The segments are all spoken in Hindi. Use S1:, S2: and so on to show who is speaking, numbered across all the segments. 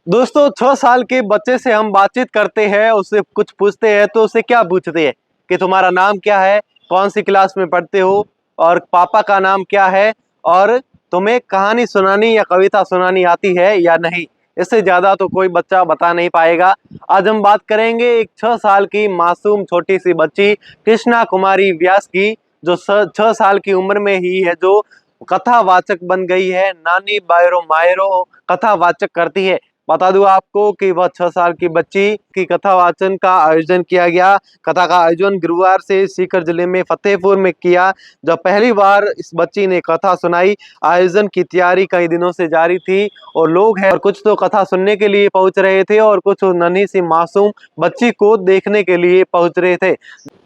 S1: दोस्तों 6 साल के बच्चे से हम बातचीत करते हैं, उससे कुछ पूछते हैं तो उससे क्या पूछते हैं कि तुम्हारा नाम क्या है, कौन सी क्लास में पढ़ते हो और पापा का नाम क्या है और तुम्हें कहानी सुनानी या कविता सुनानी आती है या नहीं। इससे ज्यादा तो कोई बच्चा बता नहीं पाएगा। आज हम बात करेंगे एक 6 साल की मासूम छोटी सी बच्ची कृष्णा कुमारी व्यास की, जो 6 साल की उम्र में ही है जो कथावाचक बन गई है। नानी बायरो मायरो कथावाचक करती है। बता दूं आपको कि वह 6 साल की बच्ची की कथा वाचन का आयोजन किया गया। कथा का आयोजन गुरुवार से सीकर जिले में फतेहपुर में किया। जब पहली बार इस बच्ची ने कथा सुनाई, आयोजन की तैयारी कई दिनों से जारी थी और लोग हैं और कुछ तो कथा सुनने के लिए पहुंच रहे थे और कुछ नन्ही सी मासूम बच्ची को देखने के लिए पहुंच रहे थे।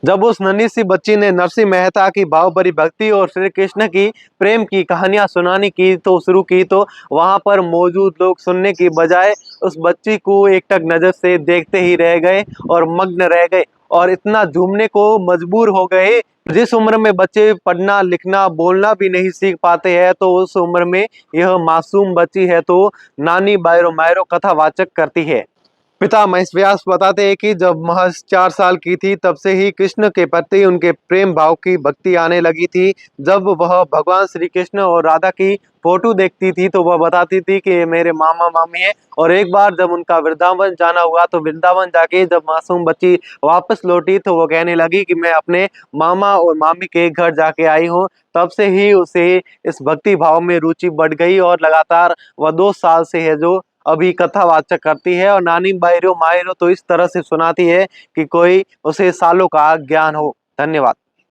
S1: जब उस नन्ही सी बच्ची ने नरसिंह मेहता की भाव भरी भक्ति और श्री कृष्ण की प्रेम की कहानियां सुनानी की तो शुरू की, तो वहां पर मौजूद लोग सुनने की बजाय उस बच्ची को एकटक नजर से देखते ही रह गए और मग्न रह गए और इतना झूमने को मजबूर हो गए। जिस उम्र में बच्चे पढ़ना लिखना बोलना भी नहीं सीख पाते हैं, तो उस उम्र में यह मासूम बच्ची है तो नानी बायरो मायरो कथावाचक करती है। पिता महेश व्यास बताते हैं कि जब महज 4 साल की थी तब से ही कृष्ण के प्रति उनके प्रेम भाव की भक्ति आने लगी थी। जब वह भगवान श्री कृष्ण और राधा की फोटो देखती थी तो वह बताती थी कि ये मेरे मामा मामी है। और एक बार जब उनका वृंदावन जाना हुआ तो वृंदावन जाके जब मासूम बच्ची वापस लौटी तो वो कहने लगी कि मैं अपने मामा और मामी के घर जाके आई हूँ। तब से ही उसे इस भक्ति भाव में रुचि बढ़ गई और लगातार वह 2 साल से है जो अभी कथावाचक करती है और नानी बायरो मायरो तो इस तरह से सुनाती है कि कोई उसे सालों का ज्ञान हो। धन्यवाद।